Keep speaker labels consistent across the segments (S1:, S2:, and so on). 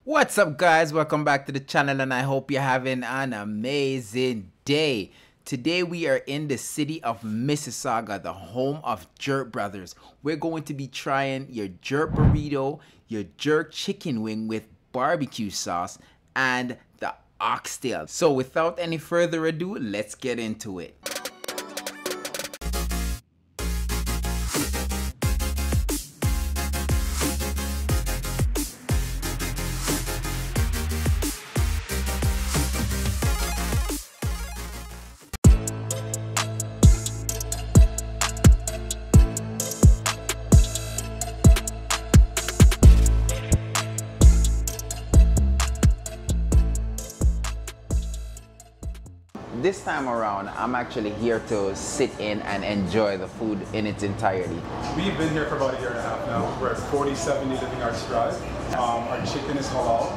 S1: What's up, guys? Welcome back to the channel, and I hope you're having an amazing day. Today we are in the city of Mississauga, the home of Jerk Brothers. We're going to be trying your jerk burrito, your jerk chicken wing with barbecue sauce, and the oxtail. So without any further ado, let's get into it. This time around, I'm actually here to sit in and enjoy the food in its entirety.
S2: We've been here for about a year and a half now. We're at 4070 Living Arts Drive. Our chicken is halal.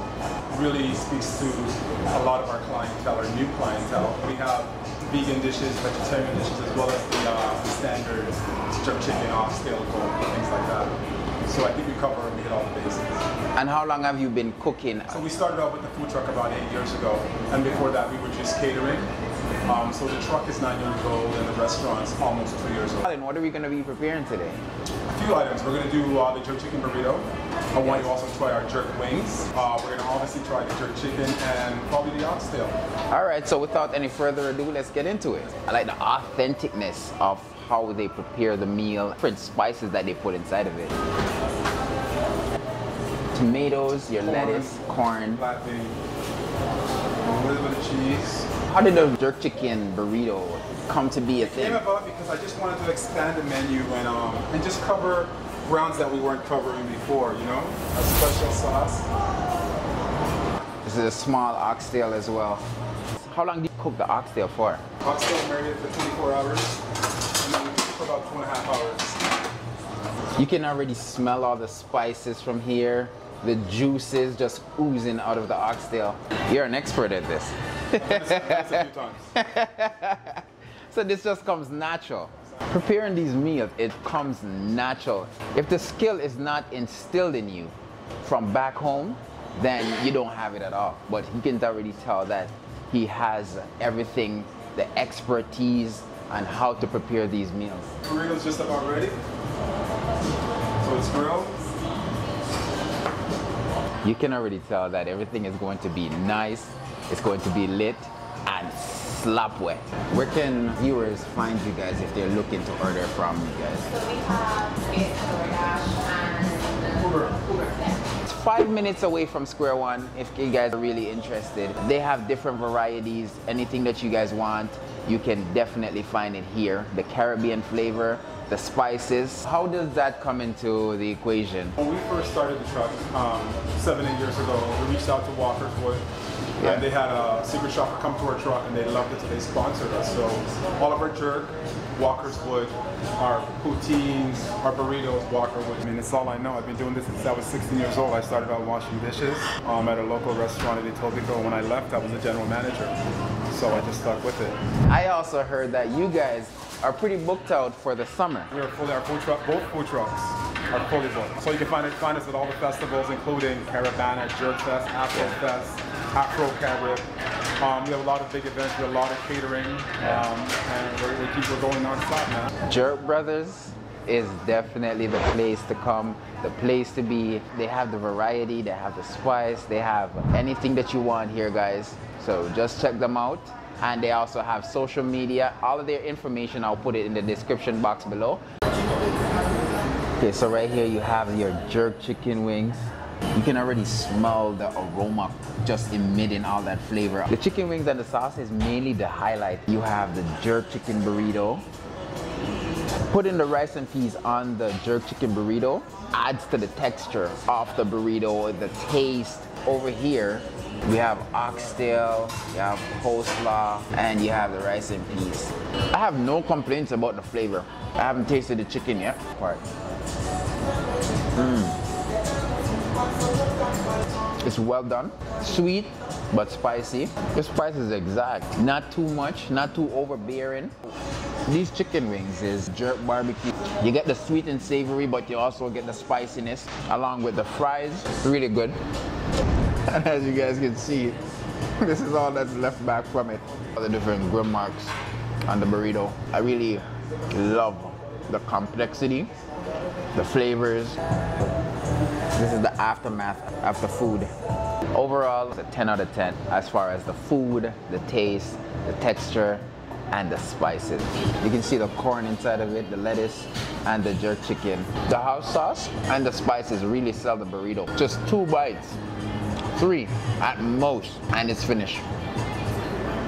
S2: Really speaks to a lot of our clientele, our new clientele. We have vegan dishes, vegetarian dishes, as well as the standard jerk chicken, oxtail, things like that. So I think we cover and hit all the bases.
S1: And how long have you been cooking?
S2: So we started out with the food truck about 8 years ago, and before that we were just catering. So the truck is 9 years old and the restaurant's almost 2 years old.
S1: And what are we going to be preparing today?
S2: A few items. We're going to do the jerk chicken burrito. I want you to also try our jerk wings. We're going to obviously try the jerk chicken and probably the oxtail.
S1: Alright, so without any further ado, let's get into it. I like the authenticness of how they prepare the meal, different spices that they put inside of it. Tomatoes, your lettuce, corn.
S2: Black bean, a little bit of cheese.
S1: How did the jerk chicken burrito come to be a thing?
S2: It came about because I just wanted to expand the menu and just cover grounds that we weren't covering before, you know? A special sauce.
S1: This is a small oxtail as well. How long do you cook the oxtail for?
S2: Oxtail marinated for 24 hours, and then we cook for about 2.5 hours.
S1: You can already smell all the spices from here. The juices just oozing out of the oxtail. You're an expert at this.
S2: That's a few times.
S1: So this just comes natural. Preparing these meals, it comes natural. If the skill is not instilled in you from back home, then you don't have it at all. But he can already tell that he has everything, the expertise on how to prepare these meals.
S2: The burrito's just about ready. So it's grilled.
S1: You can already tell that everything is going to be nice, it's going to be lit, and slap wet. Where can viewers find you guys if they're looking to order from you guys?
S3: So we have it DoorDash and Uber.
S1: It's 5 minutes away from Square One if you guys are really interested. They have different varieties. Anything that you guys want, you can definitely find it here. The Caribbean flavor, the spices. How does that come into the equation?
S2: When we first started the truck 7-8 years ago, we reached out to Walker's Wood.
S1: Yeah.
S2: And they had a secret shopper come to our truck and they loved it, so they sponsored us. So all of our jerk, Walker's Wood, our poutines, our burritos, Walker Wood. I mean, it's all I know. I've been doing this since I was 16 years old. I started out washing dishes at a local restaurant in Etobicoke. When I left, I was a general manager. So I just stuck with it.
S1: I also heard that you guys are pretty booked out for the summer.
S2: We're fully, our food truck, both food trucks are fully booked. So you can find us at all the festivals, including Caravana, Jerk Fest, Afro Fest, Afro Carib. We have a lot of big events, we have a lot of catering, and we're going non-stop now.
S1: Jerk Brothers is definitely the place to come, the place to be. They have the variety, they have the spice, they have anything that you want here, guys. So just check them out. And they also have social media. All of their information, I'll put it in the description box below. Okay, so right here you have your jerk chicken wings. You can already smell the aroma just emitting all that flavor. The chicken wings and the sauce is mainly the highlight. You have the jerk chicken burrito. Putting the rice and peas on the jerk chicken burrito adds to the texture of the burrito, the taste. Over here, we have oxtail, you have coleslaw, and you have the rice and peas. I have no complaints about the flavor. I haven't tasted the chicken yet. It's well done, sweet but spicy. The spice is exact, not too much, not too overbearing. These chicken wings is jerk barbecue. You get the sweet and savory, but you also get the spiciness along with the fries. Really good. And as you guys can see, this is all that's left back from it. All the different grill marks on the burrito. I really love the complexity, the flavors. This is the aftermath of the food. Overall, it's a 10 out of 10 as far as the food, the taste, the texture, and the spices. You can see the corn inside of it, the lettuce, and the jerk chicken. The house sauce and the spices really sell the burrito. Just 2 bites, 3 at most, and it's finished.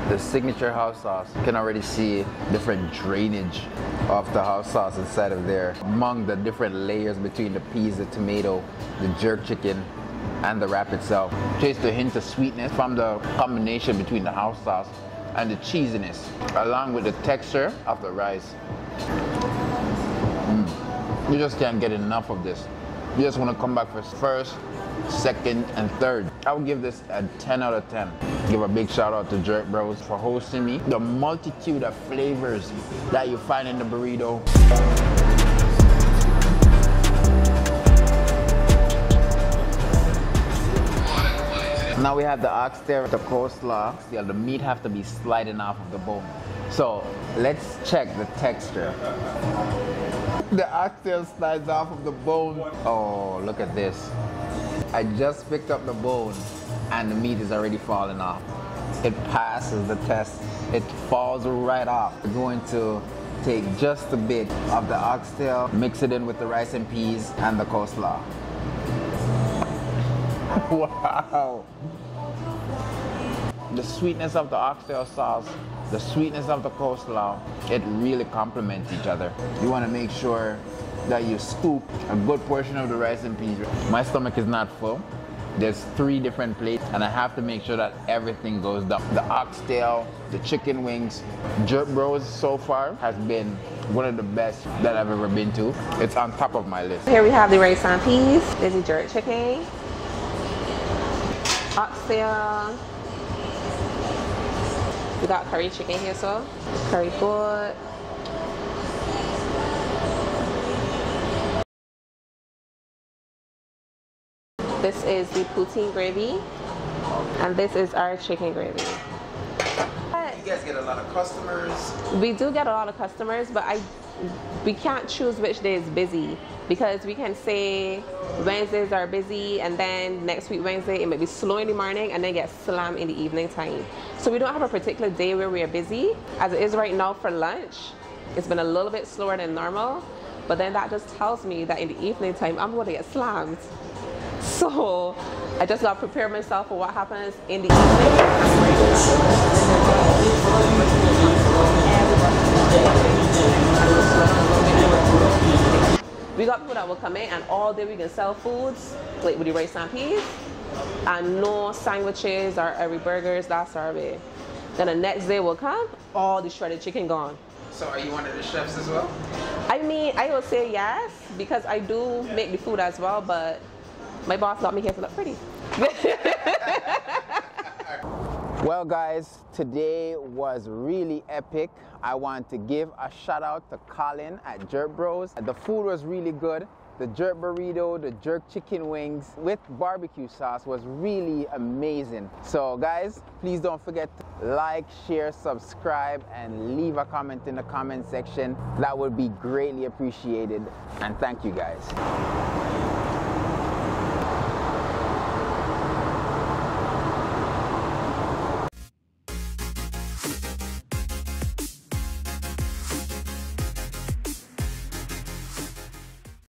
S1: The signature house sauce, you can already see different drainage of the house sauce inside of there. Among the different layers between the peas, the tomato, the jerk chicken, and the wrap itself. Taste a hint of sweetness from the combination between the house sauce and the cheesiness, along with the texture of the rice. You just can't get enough of this. You just want to come back for first, second, and third. I would give this a 10 out of 10. Give a big shout out to Jerk Bros for hosting me. The multitude of flavors that you find in the burrito. Now we have the oxtail, the coleslaw. Yeah, the meat have to be sliding off of the bone. So let's check the texture. The oxtail slides off of the bone. Oh, look at this. I just picked up the bone and the meat is already falling off. It passes the test. It falls right off. We're going to take just a bit of the oxtail, mix it in with the rice and peas and the coleslaw. Wow! The sweetness of the oxtail sauce, the sweetness of the coleslaw, it really complements each other. You want to make sure that you scoop a good portion of the rice and peas. My stomach is not full. There's 3 different plates and I have to make sure that everything goes down. The oxtail, the chicken wings. Jerk Bros so far has been one of the best that I've ever been to. It's on top of my list.
S4: Here we have the rice and peas. There's the jerk chicken, oxtail. We got curry chicken here, so curry goat. This is the poutine gravy, and this is our chicken gravy.
S1: You guys get a lot of customers.
S4: We do get a lot of customers, but we can't choose which day is busy, because we can say Wednesdays are busy and then next week Wednesday it may be slow in the morning and then get slammed in the evening time. So we don't have a particular day where we are busy. As it is right now for lunch, it's been a little bit slower than normal, but then that just tells me that in the evening time I'm going to get slammed. So I just got to prepare myself for what happens in the evening. We got people that will come in and all day we can sell foods, like with the rice and peas, and no sandwiches or every burgers, that's our way. Then the next day will come, all the shredded chicken gone.
S1: So are you one of the chefs as well?
S4: I mean, I will say yes, because I do make the food as well, but my boss got me here to look pretty.
S1: Well guys, today was really epic. I want to give a shout out to Colin at Jerk Bros. The food was really good. The jerk burrito, the jerk chicken wings with barbecue sauce was really amazing. So guys, please don't forget to like, share, subscribe, and leave a comment in the comment section. That would be greatly appreciated. And thank you guys.